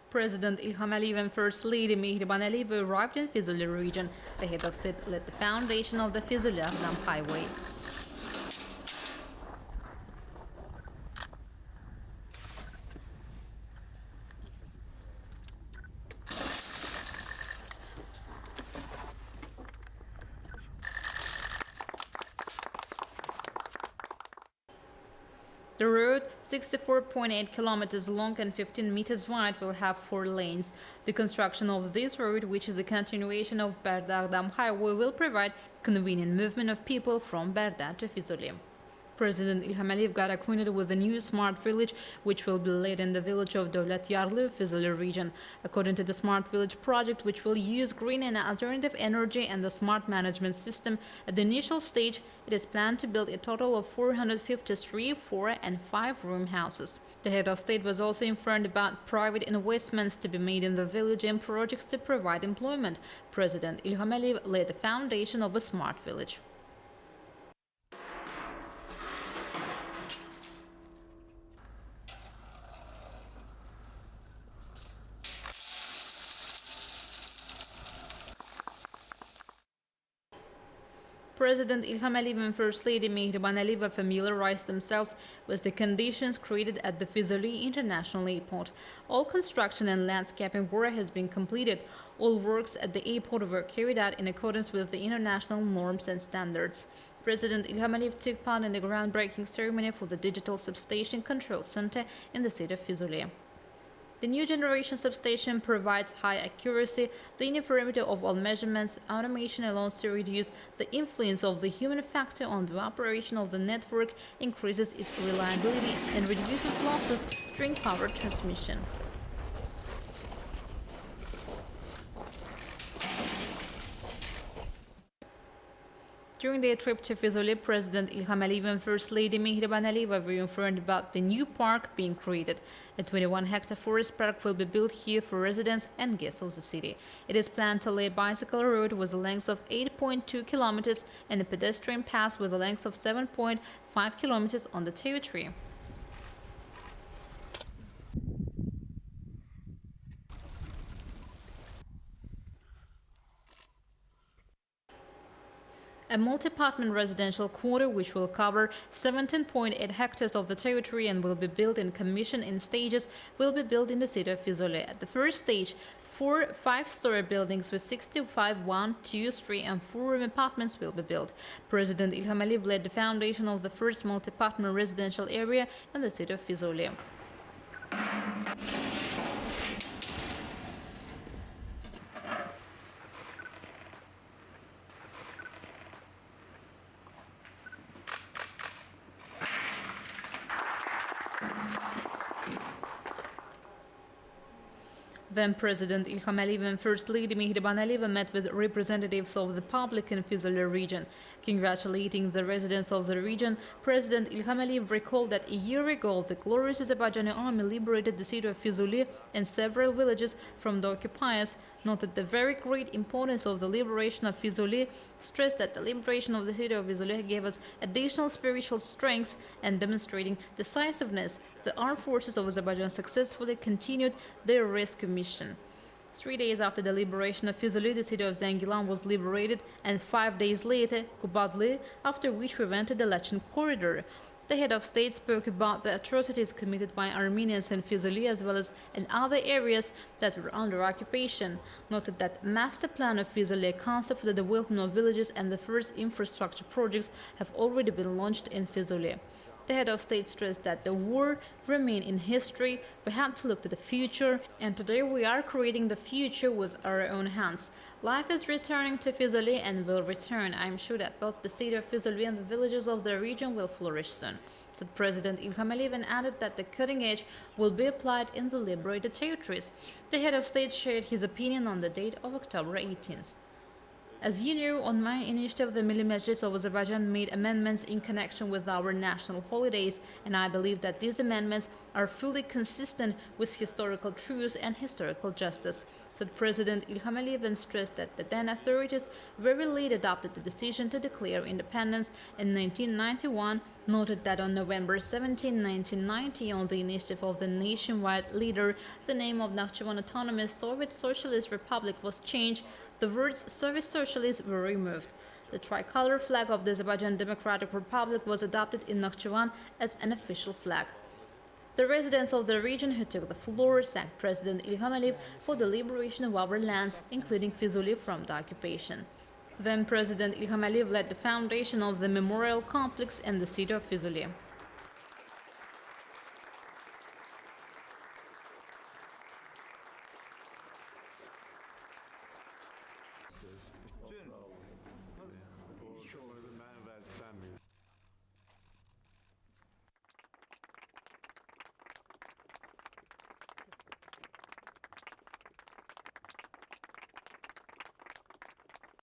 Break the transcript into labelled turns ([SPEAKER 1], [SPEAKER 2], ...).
[SPEAKER 1] President Ilham Aliyev and First Lady Mehriban Aliyeva arrived in Fuzuli region. The head of state led the foundation of the Fuzuli-Agdam highway. The road, 64.8 kilometers long and 15 meters wide, will have 4 lanes. The construction of this road, which is a continuation of Berde-Agdam highway, will provide convenient movement of people from Berde to Fuzuli. President Ilham Aliyev got acquainted with the new smart village, which will be laid in the village of Dovlat-Yarlı, Fuzuli region. According to the smart village project, which will use green and alternative energy and the smart management system, at the initial stage, it is planned to build a total of 453 4- and 5-room houses. The head of state was also informed about private investments to be made in the village and projects to provide employment. President Ilham Aliyev laid the foundation of a smart village. President Ilham Aliyev and First Lady Mehriban Aliyeva familiarized themselves with the conditions created at the Fuzuli International Airport. All construction and landscaping work has been completed. All works at the airport were carried out in accordance with the international norms and standards. President Ilham Aliyev took part in the groundbreaking ceremony for the Digital Substation Control Center in the city of Fuzuli. The new generation substation provides high accuracy, the uniformity of all measurements, automation allows to reduce the influence of the human factor on the operation of the network, increases its reliability, and reduces losses during power transmission. During their trip to Fuzuli, President Ilham Aliyev and First Lady Mehriban Aliyeva were informed about the new park being created. A 21-hectare forest park will be built here for residents and guests of the city. It is planned to lay a bicycle road with a length of 8.2 kilometers and a pedestrian path with a length of 7.5 kilometers on the territory. A multi-apartment residential quarter, which will cover 17.8 hectares of the territory and will be built and commissioned in stages, will be built in the city of Fuzuli. At the first stage, 4 5-story buildings with 65 1-, 2-, 3-, and 4-room apartments will be built. President Ilham Aliyev led the foundation of the first multi-apartment residential area in the city of Fuzuli. Then President Ilham Aliyev and First Lady Mehriban Aliyeva met with representatives of the public in Fuzuli region. Congratulating the residents of the region, President Ilham Aliyev recalled that a year ago the glorious Azerbaijani army liberated the city of Fuzuli and several villages from the occupiers, noted the very great importance of the liberation of Fuzuli, stressed that the liberation of the city of Fuzuli gave us additional spiritual strength, and demonstrating decisiveness, the armed forces of Azerbaijan successfully continued their rescue mission. 3 days after the liberation of Fuzuli, the city of Zangilan was liberated, and 5 days later, Kubadli, after which we went to the Lachen corridor. The head of state spoke about the atrocities committed by Armenians in Fuzuli as well as in other areas that were under occupation, noted that master plan of Fuzuli, a concept for the development of villages and the first infrastructure projects have already been launched in Fuzuli. The head of state stressed that the war remained in history, we had to look to the future, and today we are creating the future with our own hands. Life is returning to Fuzuli and will return. I am sure that both the city of Fuzuli and the villages of the region will flourish soon, said President Ilham Aliyev, and added that the cutting edge will be applied in the liberated territories. The head of state shared his opinion on the date of October 18th. As you know, on my initiative, the Milli Majlis of Azerbaijan made amendments in connection with our national holidays, and I believe that these amendments are fully consistent with historical truth and historical justice, said President Ilham Aliyev, and stressed that the then authorities very late adopted the decision to declare independence in 1991, noted that on November 17, 1990, on the initiative of the nationwide leader, the name of Nakhchivan Autonomous Soviet Socialist Republic was changed. The words Soviet Socialist were removed. The tricolor flag of the Azerbaijan Democratic Republic was adopted in Nakhchivan as an official flag. The residents of the region who took the floor thanked President Ilham Aliyev for the liberation of our lands, including Fuzuli, from the occupation. Then President Ilham Aliyev led the foundation of the memorial complex in the city of Fuzuli.